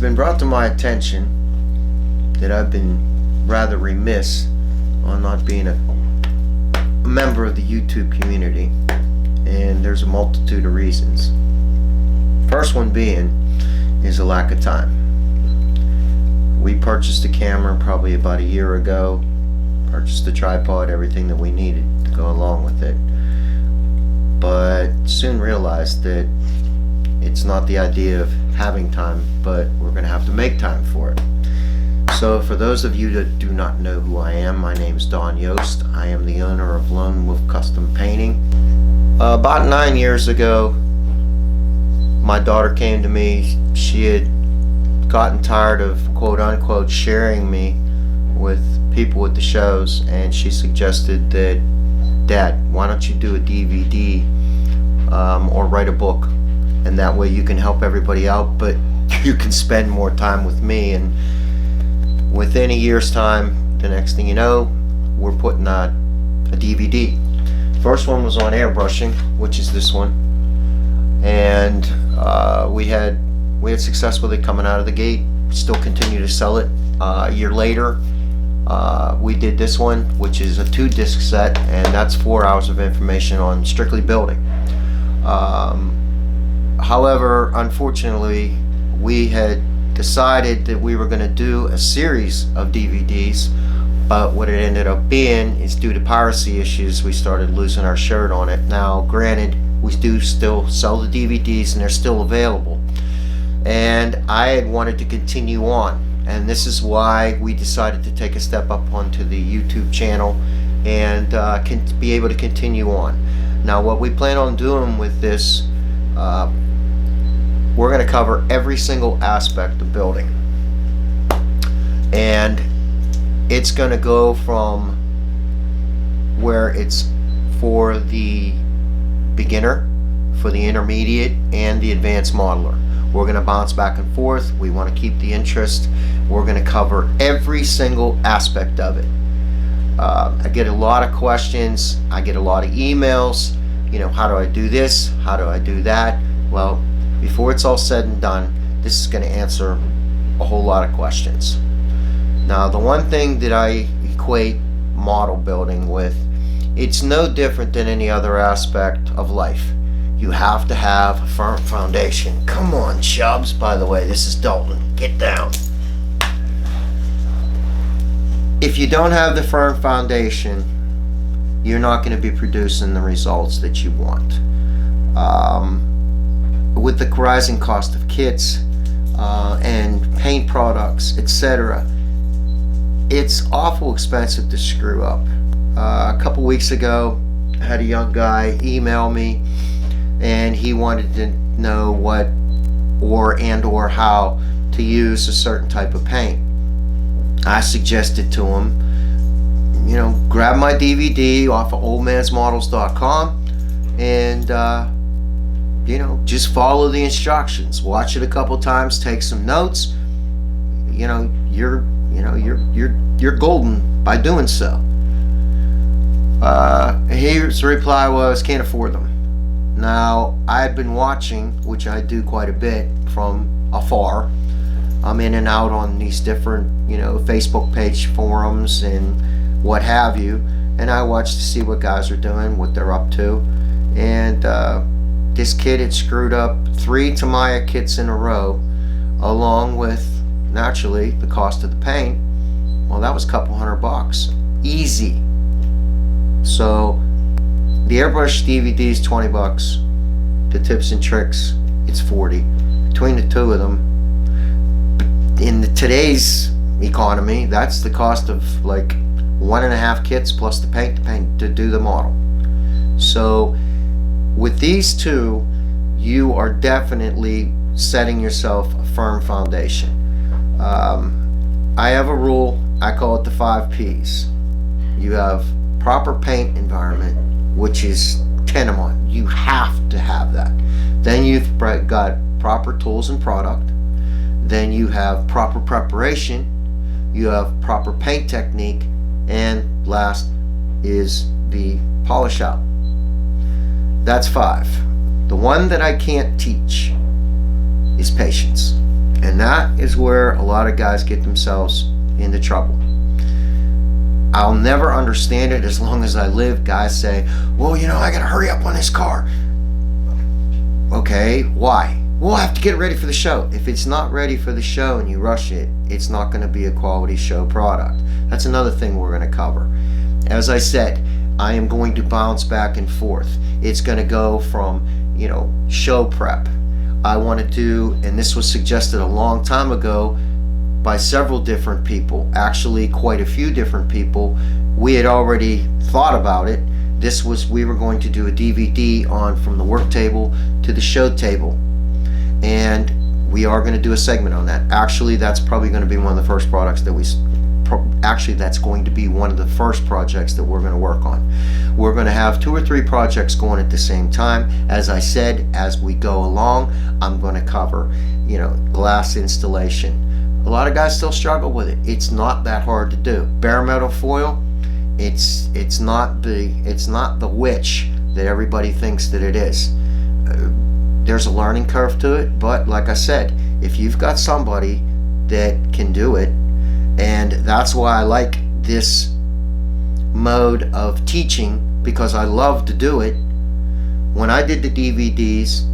been brought to my attention that I've been rather remiss on not being a member of the YouTube community, and there's a multitude of reasons. First one being is a lack of time. We purchased a camera probably about a year ago, purchased a tripod, everything that we needed to go along with it, but soon realized that it's not the idea of having time, but we're going to have to make time for it. So for those of you that do not know who I am, my name is Don Yost. I am the owner of Lone Wolf Custom Painting. About 9 years ago, my daughter came to me. She had gotten tired of quote unquote sharing me with people at the shows, and she suggested that, Dad, why don't you do a DVD or write a book, and that way you can help everybody out, but you can spend more time with me. And within a year's time, the next thing you know, we're putting out a DVD. First one was on airbrushing, which is this one, and we had success with it coming out of the gate. Still continue to sell it. A year later, we did this one, which is a 2-disc set, and that's 4 hours of information on strictly building. However, unfortunately, we had decided that we were going to do a series of DVDs, but what it ended up being is, due to piracy issues, we started losing our shirt on it. Now, granted, we do still sell the DVDs and they're still available, and I had wanted to continue on, and this is why we decided to take a step up onto the YouTube channel and can be able to continue on. Now, what we plan on doing with this, we're going to cover every single aspect of building, and it's going to go from where it's for the beginner, for the intermediate, and the advanced modeler. We're going to bounce back and forth. We want to keep the interest. We're going to cover every single aspect of it. I get a lot of questions. I get a lot of emails. You know, how do I do this? How do I do that? Well, before it's all said and done, this is going to answer a whole lot of questions. Now, the one thing that I equate model building with, it's no different than any other aspect of life. You have to have a firm foundation. Come on, Chubbs. By the way, this is Dalton. Get down. If you don't have the firm foundation, you're not going to be producing the results that you want. With the rising cost of kits and paint products, etc., it's awful expensive to screw up. A couple weeks ago, I had a young guy email me, and he wanted to know what or how to use a certain type of paint. I suggested to him, you know, grab my DVD off of oldmansmodels.com and you know, just follow the instructions. Watch it a couple times, take some notes. You know, you're golden by doing so. His reply was, can't afford them. Now, I've been watching, which I do quite a bit from afar. I'm in and out on these different, you know, Facebook page forums and what have you, and I watch to see what guys are doing, what they're up to. And this kid had screwed up 3 Tamiya kits in a row, along with, naturally, the cost of the paint. Well, that was a couple $100. Easy. So the airbrush DVD is $20. The tips and tricks, it's $40. Between the two of them, in today's economy, that's the cost of like 1.5 kits plus the paint to do the model. So with these two, you are definitely setting yourself a firm foundation. I have a rule, I call it the 5 P's. You have proper paint environment, which is tantamount. You have to have that. Then you've got proper tools and product. Then you have proper preparation. You have proper paint technique. And last is the polish out. That's 5. The one that I can't teach is patience. And And that is where a lot of guys get themselves into trouble. I'll never understand it as long as I live. Guys say, well, I gotta hurry up on this car. Okay, why? We'll have to get ready for the show. If it's not ready for the show and you rush it, it's not going to be a quality show product. That's another thing we're going to cover. As I said, I am going to bounce back and forth. It's going to go from, show prep. I want to do, and this was suggested a long time ago by several different people, actually quite a few different people. We had already thought about it. We were going to do a DVD on from the work table to the show table. And we are going to do a segment on that. Actually, that's probably going to be one of the first products that that's going to be one of the first projects that we're going to work on. We're going to have 2 or 3 projects going at the same time. As I said, as we go along, I'm going to cover, glass installation. A lot of guys still struggle with it. It's not that hard to do. Bare metal foil, it's not the witch that everybody thinks that it is. There's a learning curve to it, but like I said, if you've got somebody that can do it, and that's why I like this mode of teaching, because I love to do it. When I did the DVDs,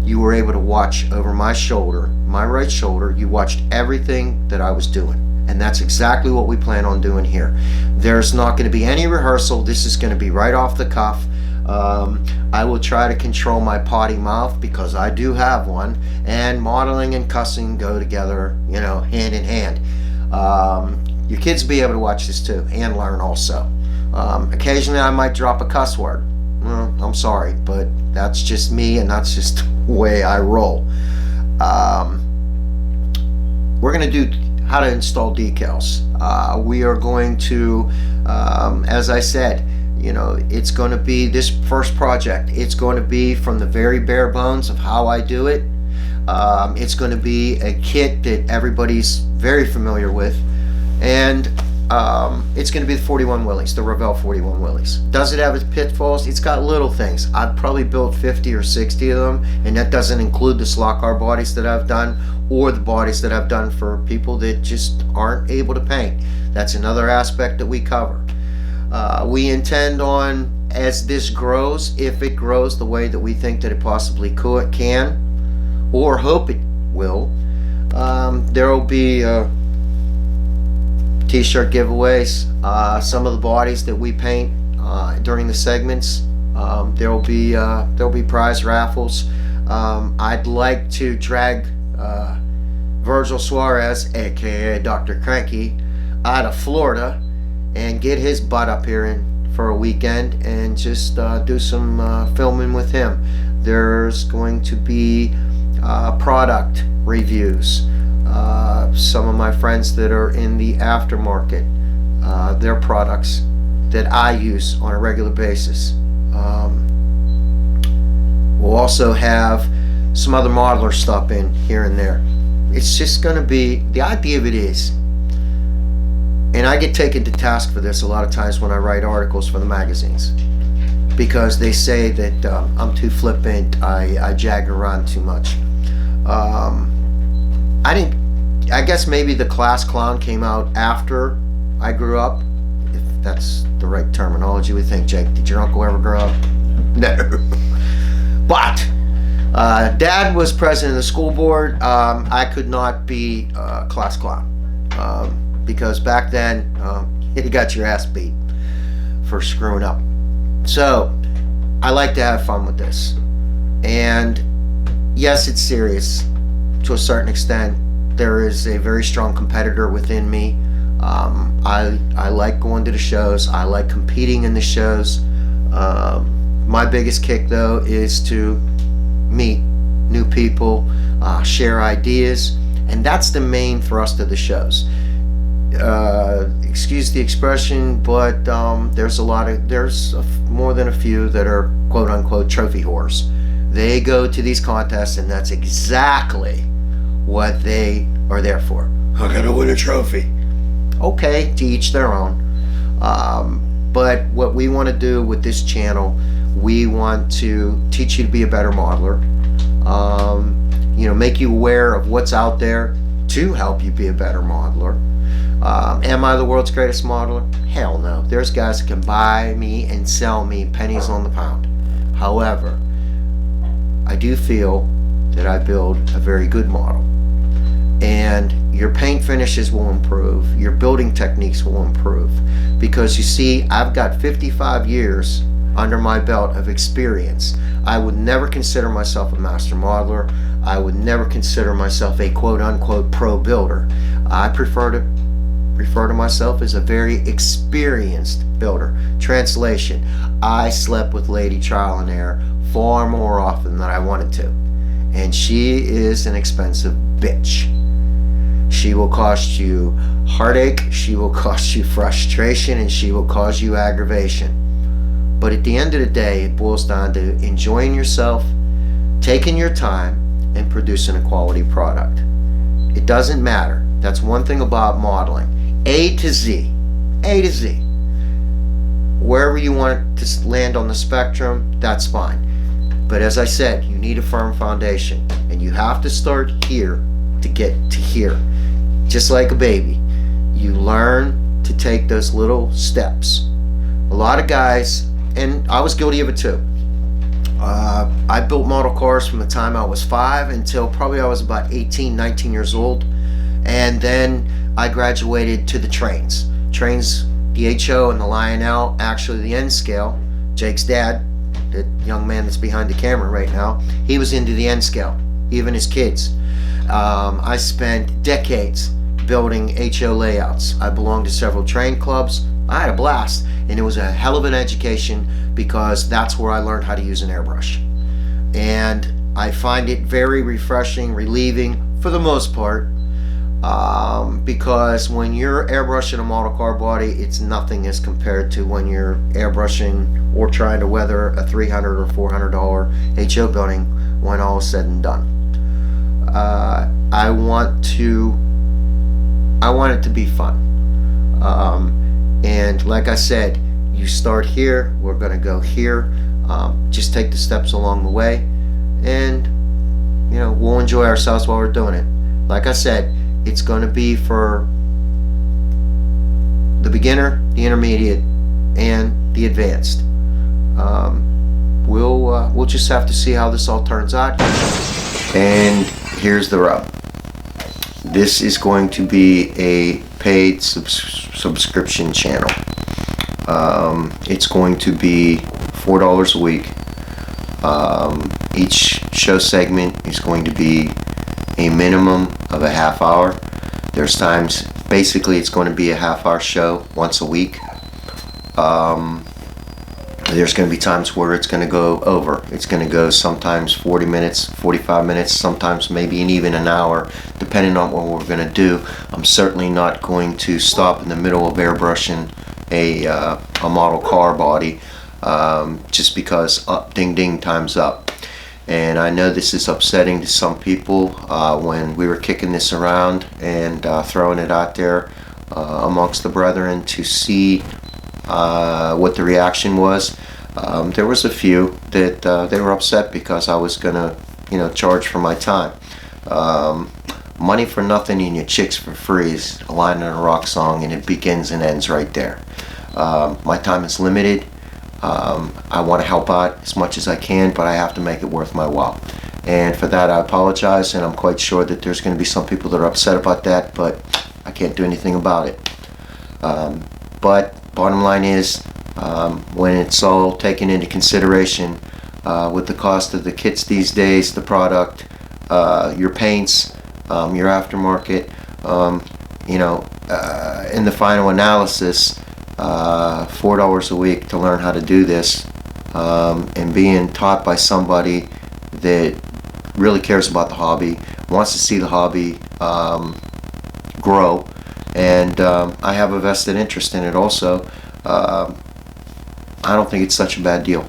you were able to watch over my shoulder, my right shoulder, you watched everything that I was doing. And that's exactly what we plan on doing here. There's not going to be any rehearsal. This is going to be right off the cuff. I will try to control my potty mouth because I do have one, and modeling and cussing go together, hand in hand. Your kids will be able to watch this too and learn also. Occasionally I might drop a cuss word. I'm sorry, but that's just me, and that's just the way I roll. We're going to do how to install decals. We are going to, as I said, it's going to be this first project. It's going to be from the very bare bones of how I do it. It's going to be a kit that everybody's very familiar with, and it's going to be the 41 Willies, the Revell 41 Willies. Does it have its pitfalls? It's got little things. I've probably built 50 or 60 of them, and that doesn't include the slot car bodies that I've done, or the bodies that I've done for people that just aren't able to paint. That's another aspect that we cover. We intend on, as this grows, if it grows the way that we think that it possibly can, or hope it will, there will be t-shirt giveaways. Some of the bodies that we paint during the segments, there will be prize raffles. I'd like to drag Virgil Suarez, aka Dr. Cranky, out of Florida and get his butt up here for a weekend and just do some filming with him. There's going to be product reviews. Some of my friends that are in the aftermarket, their products that I use on a regular basis. We'll also have some other modeler stuff in here and there. It's just going to be, the idea of it is, and I get taken to task for this a lot of times when I write articles for the magazines, because they say that I'm too flippant, I jag around too much. I guess maybe the class clown came out after I grew up, if that's the right terminology. We think, Jake, did your uncle ever grow up? No. But Dad was president of the school board. I could not be class clown because back then you got your ass beat for screwing up. So I like to have fun with this, and yes, it's serious to a certain extent. There is a very strong competitor within me. I like going to the shows. I like competing in the shows. My biggest kick, though, is to meet new people, share ideas, and that's the main thrust of the shows. Excuse the expression, but there's more than a few that are quote-unquote trophy whores. They go to these contests, and that's exactly what they are there for. I gotta win a trophy. Okay, to each their own. But what we want to do with this channel, we want to teach you to be a better modeler. make you aware of what's out there to help you be a better modeler. Am I the world's greatest modeler? Hell no. There's guys that can buy me and sell me pennies on the pound. However, I do feel that I build a very good model. And your paint finishes will improve. Your building techniques will improve. Because you see, I've got 55 years under my belt of experience. I would never consider myself a master modeler. I would never consider myself a quote-unquote pro builder. I prefer to refer to myself as a very experienced builder. Translation: I slept with Lady Trial and Error far more often than I wanted to. And she is an expensive bitch. She will cost you heartache, she will cost you frustration, and she will cause you aggravation. But at the end of the day, it boils down to enjoying yourself, taking your time, and producing a quality product. It doesn't matter. That's one thing about modeling. A to Z. A to Z. Wherever you want it to land on the spectrum, that's fine. But as I said, you need a firm foundation. And you have to start here to get to here. Just like a baby. You learn to take those little steps. A lot of guys, and I was guilty of it too. I built model cars from the time I was 5 until probably I was about 18, 19 years old. And then I graduated to the trains. Trains, the HO and the Lionel, actually the N scale. Jake's dad, the young man that's behind the camera right now, he was into the N scale, even his kids. I spent decades building HO layouts. I belonged to several train clubs. I had a blast, and it was a hell of an education because that's where I learned how to use an airbrush. And I find it very refreshing, relieving for the most part, because when you're airbrushing a model car body, it's nothing as compared to when you're airbrushing or trying to weather a $300 or $400 HO building when all is said and done. I want it to be fun. And like I said, you start here, we're going to go here. Just take the steps along the way, and we'll enjoy ourselves while we're doing it. Like I said, it's going to be for the beginner, the intermediate, and the advanced. We'll just have to see how this all turns out. And here's the rub. This is going to be a paid subscription channel. It's going to be $4 a week. Each show segment is going to be a minimum of a half hour. There's times, basically it's going to be a half-hour show once a week. There's going to be times where it's going to go over. It's going to go sometimes 40 minutes, 45 minutes, sometimes maybe even an hour, depending on what we're going to do. I'm certainly not going to stop in the middle of airbrushing a model car body just because ding ding, time's up. And I know this is upsetting to some people when we were kicking this around and throwing it out there amongst the brethren to see what the reaction was. There was a few that they were upset because I was gonna charge for my time. Money for nothing and your chicks for free is a line in a rock song, and it begins and ends right there. My time is limited. I want to help out as much as I can, but I have to make it worth my while. And for that, I apologize, and I'm quite sure that there's going to be some people that are upset about that, but I can't do anything about it. But bottom line is, when it's all taken into consideration, with the cost of the kits these days, the product, your paints, your aftermarket, in the final analysis, $4 a week to learn how to do this, and being taught by somebody that really cares about the hobby, wants to see the hobby grow, and I have a vested interest in it also. I don't think it's such a bad deal.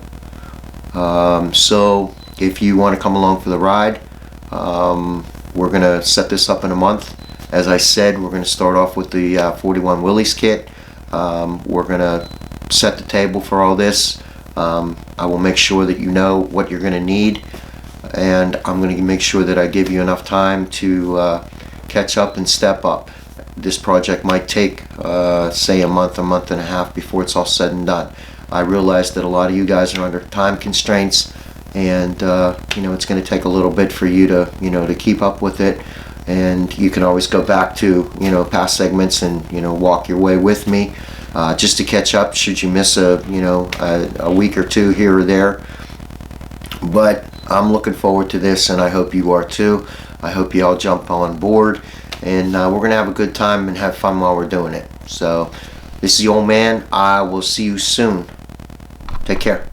So if you want to come along for the ride, we're going to set this up in a month. As I said, we're going to start off with the 41 Willys kit. We're going to set the table for all this. I will make sure that you know what you're going to need. and I'm going to make sure that I give you enough time to catch up and step up. This project might take say a month and a half before it's all said and done. I realize that a lot of you guys are under time constraints, and you know, it's going to take a little bit for you to, you know, to keep up with it. And you can always go back to, you know, past segments and, you know, walk your way with me just to catch up should you miss a, you know, a week or two here or there. But I'm looking forward to this, and I hope you are too. I hope you all jump on board, and we're gonna have a good time and have fun while we're doing it. So this is the old man. I will see you soon. Take care.